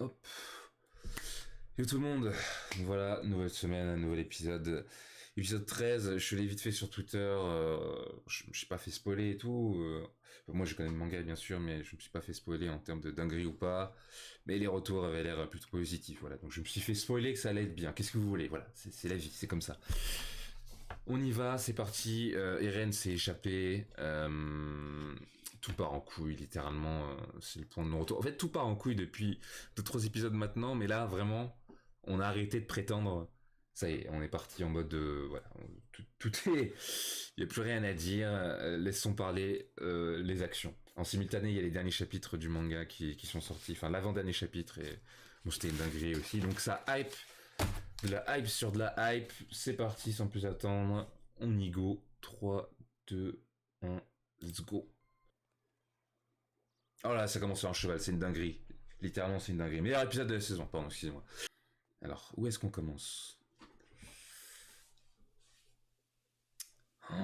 Hop. Yo tout le monde, voilà, nouvelle semaine, nouvel épisode. Épisode 13, je l'ai vite fait sur Twitter, je me suis pas fait spoiler et tout. Moi je connais le manga bien sûr, mais je me suis pas fait spoiler en termes de dinguerie ou pas. Mais les retours avaient l'air plutôt positifs, voilà. Donc je me suis fait spoiler que ça allait être bien. Qu'est-ce que vous voulez, voilà, c'est la vie, c'est comme ça. On y va, c'est parti. Eren s'est échappé. Tout part en couille, littéralement. C'est le point de non-retour. En fait, tout part en couille depuis 2-3 épisodes maintenant, mais là, vraiment, on a arrêté de prétendre. Ça y est, on est parti en mode de... Voilà, tout est... Il n'y a plus rien à dire. Laissons parler les actions. En simultané, il y a les derniers chapitres du manga qui sont sortis. Enfin, l'avant-dernier chapitre. Et bon, c'était une dinguerie aussi. Donc ça hype. De la hype sur de la hype. C'est parti sans plus attendre. On y go. 3, 2, 1. Let's go. Oh là, ça commence sur un cheval, c'est une dinguerie. Littéralement, c'est une dinguerie. Meilleur épisode de la saison, pardon, excusez-moi. Alors, où est-ce qu'on commence? Oh.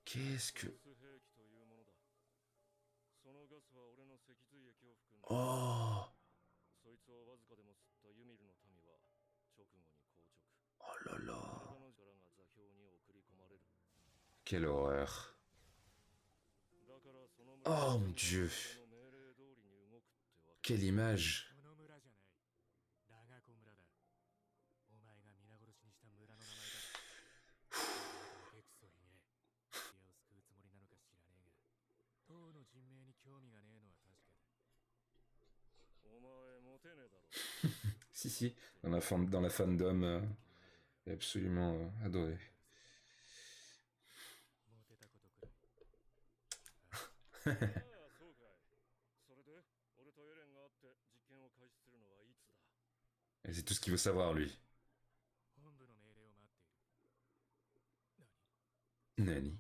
Qu'est-ce que... Oh. Oh là là. Quelle horreur. Oh mon dieu. Quelle image. Si, si, dans la fandom, absolument adoré. Et c'est tout ce qu'il veut savoir, lui. Nani.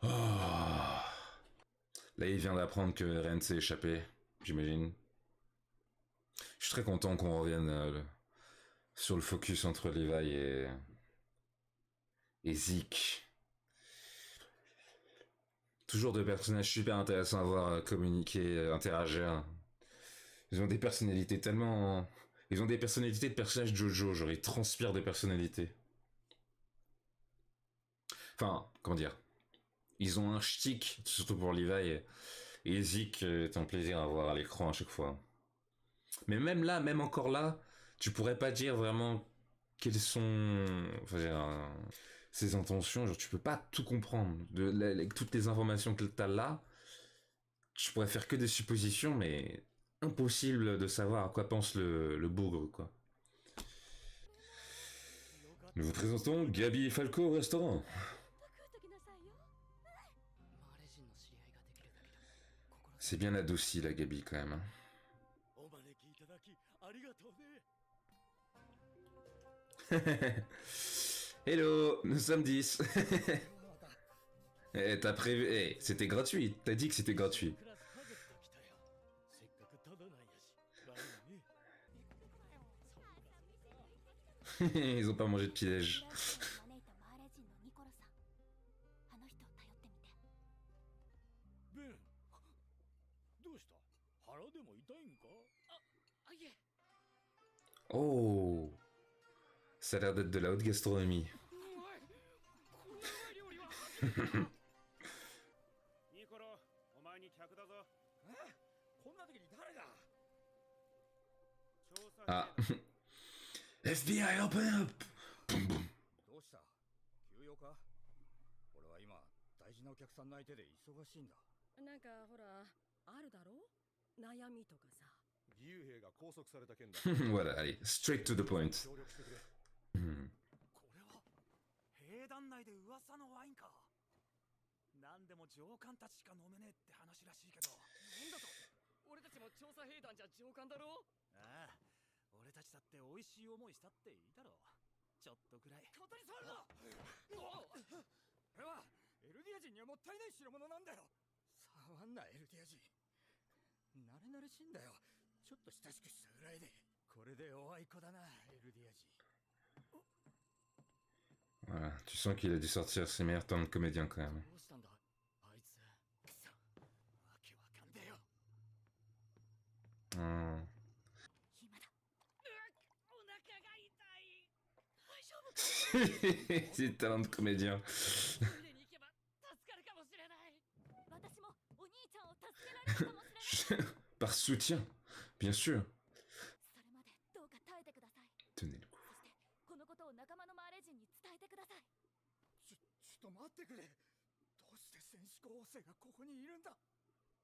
Oh. Là, il vient d'apprendre que Ren s'est échappé, j'imagine. Je suis très content qu'on revienne sur le focus entre Levi et Zeke. Toujours deux personnages super intéressants à voir communiquer, interagir. Ils ont des personnalités tellement... Ils ont des personnalités de personnages Jojo, genre ils transpirent des personnalités. Enfin, comment dire, ils ont un shtick, surtout pour Levi, et Zeke est un plaisir à voir à l'écran à chaque fois. Mais même là, même encore là, tu pourrais pas dire vraiment quelles sont ses intentions. Genre, tu peux pas tout comprendre. Toutes les informations que t'as là, tu pourrais faire que des suppositions, mais impossible de savoir à quoi pense le bougre, quoi. Nous vous présentons Gabi et Falco au restaurant. C'est bien adouci la Gabi quand même. Hein. Hello, nous sommes 10. Eh, t'as prévu... Eh, c'était gratuit. T'as dit que c'était gratuit. Ils ont pas mangé de petit-déj. Oh, ça a l'air d'être de la haute gastronomie. Ah. FBI, open up! Boum boum. どうした急用か俺は今大事なお客さんの相手で忙しいんだなんかほらあるだろ悩みとかさ義勇兵が拘束された件だ Voilà, allez, straight to the point. 協力してくれこれは兵団内で噂のワインか何でも上官たちしか飲めねえって話らしいけどなんだと俺たちも調査兵団じゃ上官だろああ俺たちだって美味しい思いしたっていいだろうちょっとくらい語り触るなこれはエルディア人にはもったいない代物なんだよ触んなエルディア人慣れ慣れしいんだよちょっと親しくしたぐらいでこれでおあいこだなエルディア人 Voilà, tu sens qu'il a dû sortir ses meilleurs temps de comédien quand même. どうしたんだあいつ。くそ、わけわかんねえよ。 Hmm. 今だお腹が痛い大丈夫 C'est le talent de comédien. トイレに行けば助かるかもしれない私もお兄ちゃんを助けられるかもしれない Par soutien, bien sûr. それまでどうか耐えてください Tenez le coup. そしてこのことを仲間のマーレ人に伝えてくださいちょっと待ってくれ。どうして戦士候補生がここにいるんだ。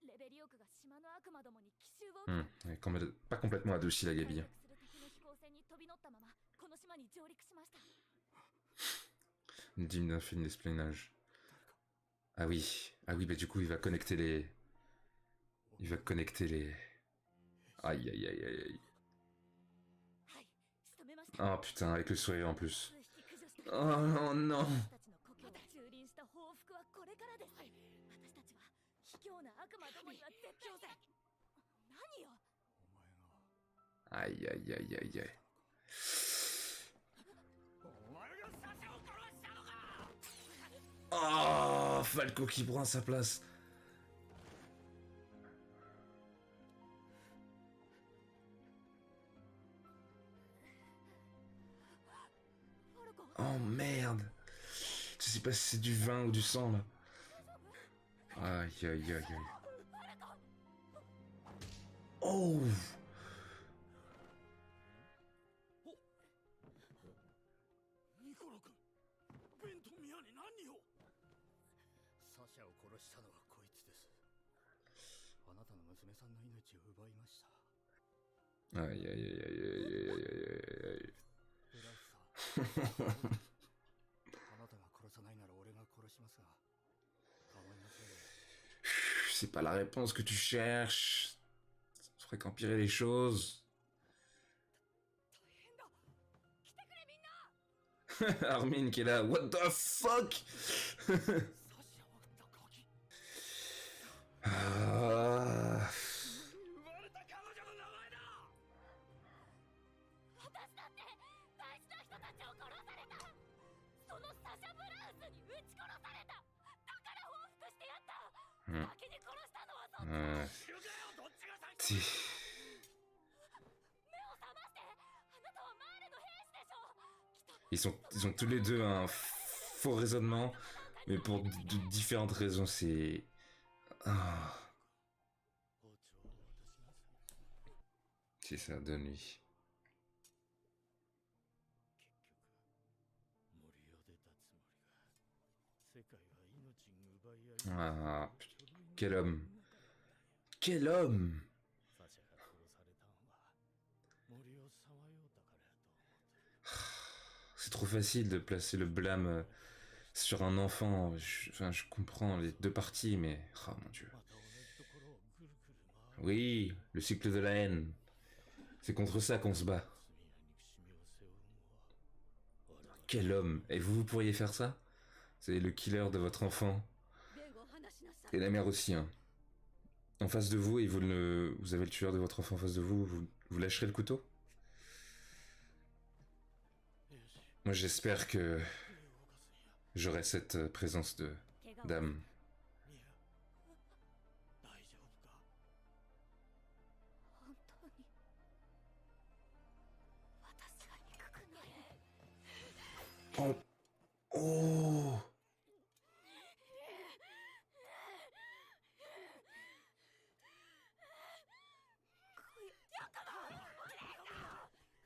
レベリオクが島の悪魔どもに奇襲を Hmm. 受け Ouais, pas complètement adouci la 対 Gabi. 局する敵の飛行船に飛び乗ったままこの島に上陸しました Digne d'un film d'espionnage. Ah oui, bah du coup il va connecter les... Il va connecter les... Aïe aïe aïe aïe aïe. はい仕留めました Oh putain, avec le sourire en plus. 数匹駆除した Oh non. 私たちの故郷を蹂躙した報復はこれからです私たちは卑怯な悪魔どもには絶対に何よ Aïe aïe aïe aïe aïe. お前がサシャを殺したのか。 Oh, Falco qui prend sa place. Oh merde. Je sais pas si c'est du vin ou du sang là. Aïe aïe aïe aïe. Oh. ニコロ君、ベンとミアに何を。サシャを殺したのはこいつです。あなたの娘さんの命を奪いました。 Aïe aïe aïe aïe aïe aïe aïe aïe. ブラウスさん。あなたが殺さないなら俺が殺しますが。構いません。 C'est pas la réponse que tu cherches. Ça ferait qu'empirer les choses. 大変だ来てくれみんな Armin qui est là. What the fuck? サシャを撃った鍵。 Ah. 奪われた彼女の名前だ。私だって大事な人たちを殺されたそのサシャ・ブラウスに撃ち殺されただから報復してやった Hmm. 先に殺したのはそっち Ouais. 知るかよ、どっちが最初。 Si. 目を覚ましてあなたはマーレの兵士でしょきっと Ils ont tous les deux un faux raisonnement, mais pour de différentes raisons. C'est. Ah. 包丁を渡します。 C'est ça, donne-lui. 結局森を出たつもりが世界は命に奪い合い Ah. Quel homme. Quel homme! サシャが殺されたのは森をさまようたからやと思って C'est trop facile de placer le blâme sur un enfant. Enfin, je comprends les deux parties, mais. Oh mon dieu. また同じところをぐるぐる回る Oui, le cycle de la haine. C'est contre ça qu'on se bat. 罪や憎しみを背負うのは我々 Quel homme! Et vous pourriez faire ça? C'est le killer de votre enfant. 弁護を話しなさい Et la mère aussi, hein. En face de vous, et vous avez le tueur de votre enfant en face de vous, vous lâcherez le couteau? よし Moi, j'espère que 手を動かすんや j'aurai cette présence de 怪我を d'âme. ミア大丈夫か本当に私が憎くない Oh! Oh!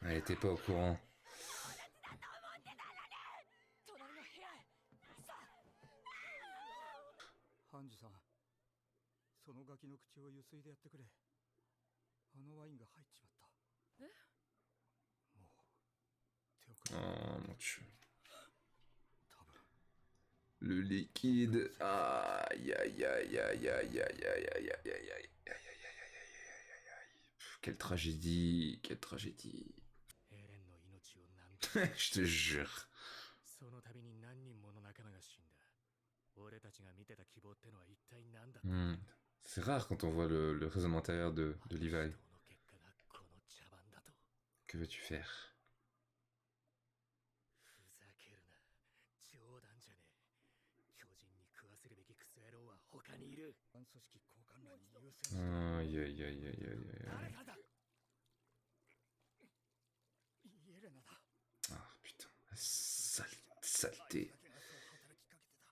Elle était pas au courant. 隣の部屋へさあハンジさん、そのガキの口をゆすいでやってくれ。あのワインが入っちまった。えもう手をくれ。 Oh mon dieu. 多分 Le liquide. Aïe aïe aïe aïe aïe aïe aïe aïe aïe aïe aïe aïe aïe aïe aïe. Quelle tragédie, quelle tragédie. エレンの命をなんと Je te jure. その度に何人もの仲間が死んだ。俺たちが見てた希望ってのは一体何だった Hmm. C'est rare quand on voit le raisonnement intérieur de Levi. 人の結果がこの茶番だと。 Que veux-tu faire? ふざけるな。る。組織交換欄に優先して Aïe, aïe, aïe, aïe, aïe, aïe. 誰からだ。イエレナだ。 Ah putain, saleté. だけがそう働きかけてた。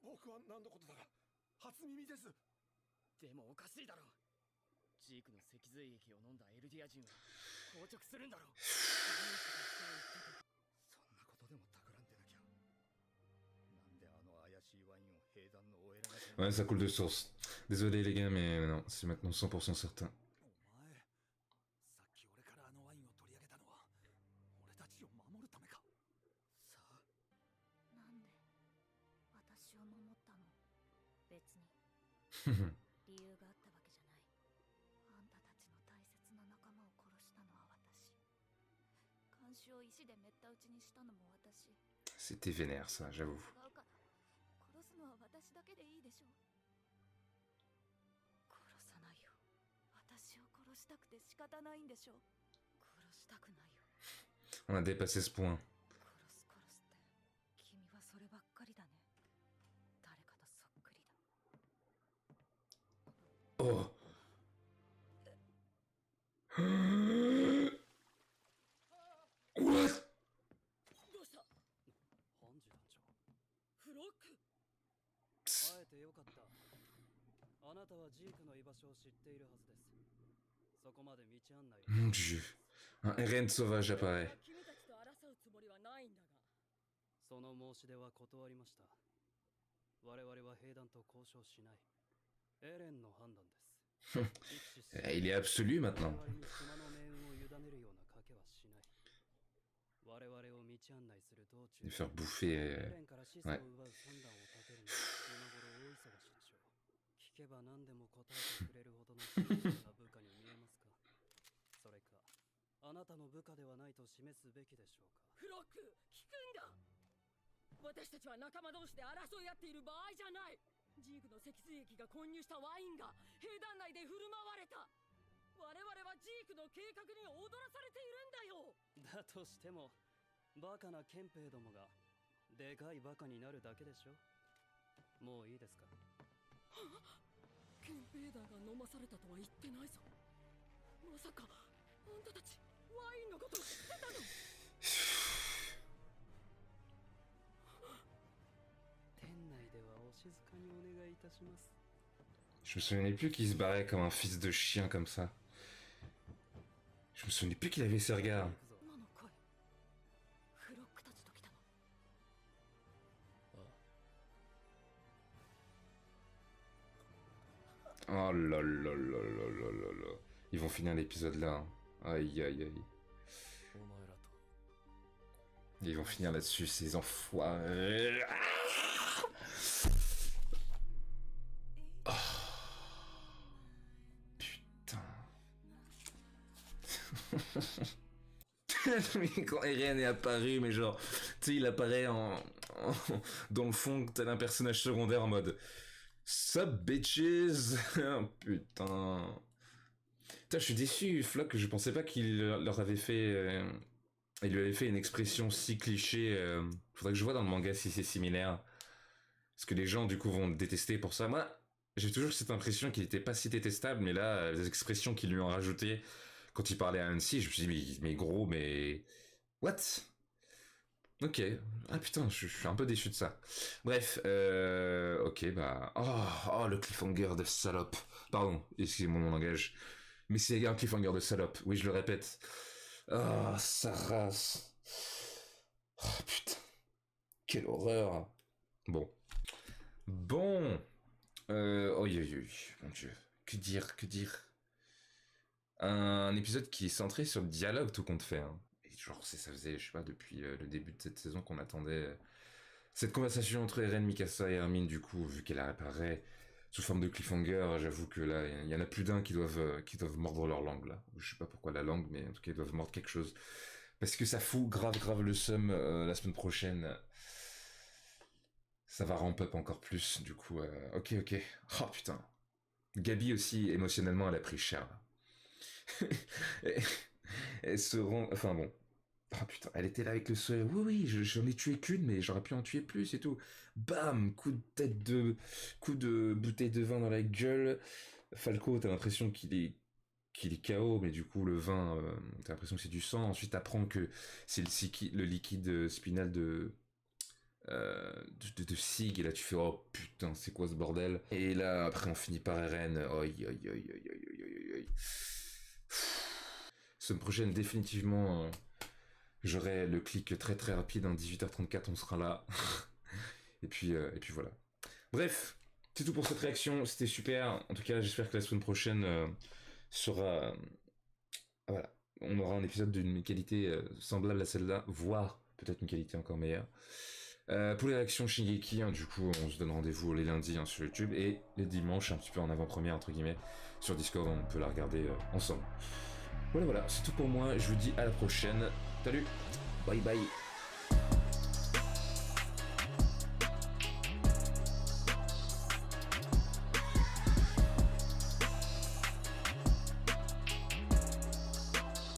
僕は何のことだか初耳です。でもおかしいだろう。ジークの脊髄液を飲んだエルディア人は硬直するんだろう。そんなことでも企んでなきゃ。なんであの怪しいワインを兵団のお偉が手に Ouais, ça coule de source. Désolé les gars, mais non, c'est maintenant 100% certain. お前、さっき俺からあのワインを取り上げたのは俺たちを守るためか。さあ、なんで私を守ったの？別に理由があったわけじゃない。あんたたちの大切な仲間を殺したのは私。監視を石でめった打ちにしたのも私。 C'était vénère ça, j'avoue. 違うから殺すのは私だけでいいでしょ。殺さないよ。私を殺したくて仕方ないんでしょ。殺したくないよ。 On a dépassé ce point. 殺す殺すって君はそればっかりだね。誰かとそっくりだ。 Oh. What? どうした？ハンジ団長、フロック。会えてよかった。あなたはジークの居場所を知っているはずです。そこまで道案内。 Mon dieu. Un RN sauvage apparaît. 君たちと争うつもりはないんだが。その申し出は断りました。我々は兵団と交渉しない。エレンの判断です。Il est absolu maintenant. 我々に島の命運を委ねるような賭けはしない。我々を道案内する道中 De faire bouffer. エレンから子孫を奪う算段を立てるのは今頃大忙しでしょう。聞けば何でも答えてくれるほどの真摯な部下に見えますか。それかあなたの部下ではないと示すべきでしょうか。フロック、聞くんだ。私たちは仲間同士で争い合っている場合じゃない。ジークの脊髄液が混入したワインが兵団内で振る舞われた。我々はジークの計画に踊らされているんだよ。だとしてもバカな憲兵どもがでかいバカになるだけでしょ。もういいですか。憲兵団が飲まされたとは言ってないぞ。まさかあんたたちワインのこと知ってたの？ 店内ではお静かにお願いいたします。 Je me souvenais plus qu'il se barrait comme un fils de chien comme ça. Je me souvenais plus qu'il avait ces regards. 今の声、フロックたちと来たの。 Oh là là là là là là là. Ils vont finir l'épisode là. Hein. Aïe aïe aïe. Ils vont finir là-dessus, ces enfoirés. Oh. Putain. Quand Eren est apparu, mais genre, tu sais, il apparaît dans le fond, tel un personnage secondaire en mode Sup bitches. Putain. Putain, je suis déçu, Flock, je pensais pas qu'il leur avait fait. Il lui avait fait une expression si cliché. Faudrait que je vois dans le manga si c'est similaire. Parce que les gens, du coup, vont le détester pour ça. Moi, j'ai toujours cette impression qu'il était pas si détestable, mais là, les expressions qu'ils lui ont rajoutées quand il parlait à Hansi, je me suis dit, mais gros, mais. What? Ok. Ah putain, je suis un peu déçu de ça. Bref, ok, bah. Oh, le cliffhanger de salope. Pardon, excusez-moi mon langage. Mais c'est un cliffhanger de salope, oui, je le répète. Oh, sa race. Oh putain. Quelle horreur. Bon. Bon. Oh, mon dieu. Que dire, que dire. Un épisode qui est centré sur le dialogue tout compte fait. Hein. Et genre, ça faisait, je sais pas, depuis le début de cette saison qu'on attendait cette conversation entre Eren, Mikasa et Hermine, du coup, vu qu'elle apparaît sous forme de cliffhanger, j'avoue que là, il y en a plus d'un qui doivent mordre leur langue, là. Je sais pas pourquoi la langue, mais en tout cas, ils doivent mordre quelque chose. Parce que ça fout grave le seum la semaine prochaine. Ça va ramp up encore plus, du coup, ok. Oh putain. Gabi aussi, émotionnellement, elle a pris cher, là. Elles seront... Enfin bon. Ah putain, elle était là avec le soleil. Oui, oui, j'en ai tué qu'une, mais j'aurais pu en tuer plus et tout. Bam, coup de bouteille de vin dans la gueule. Falco, t'as l'impression qu'il est KO, mais du coup le vin, t'as l'impression que c'est du sang. Ensuite, t'apprends que c'est le liquide spinal de Sig, et là tu fais oh putain, c'est quoi ce bordel? Et là après on finit par RN. Oi, oi, oi, oi, oi, oi, oi. Semaine prochaine, définitivement. J'aurai le clic très très rapide, en 18h34 on sera là. et puis voilà. Bref, c'est tout pour cette réaction, c'était super. En tout cas, j'espère que la semaine prochaine sera... voilà, on aura un épisode d'une qualité semblable à celle-là, voire peut-être une qualité encore meilleure. Pour les réactions Shingeki, hein, du coup, on se donne rendez-vous les lundis hein, sur YouTube, et les dimanches, un petit peu en avant-première, entre guillemets, sur Discord, on peut la regarder ensemble. Voilà, c'est tout pour moi, je vous dis à la prochaine. Salut, bye bye.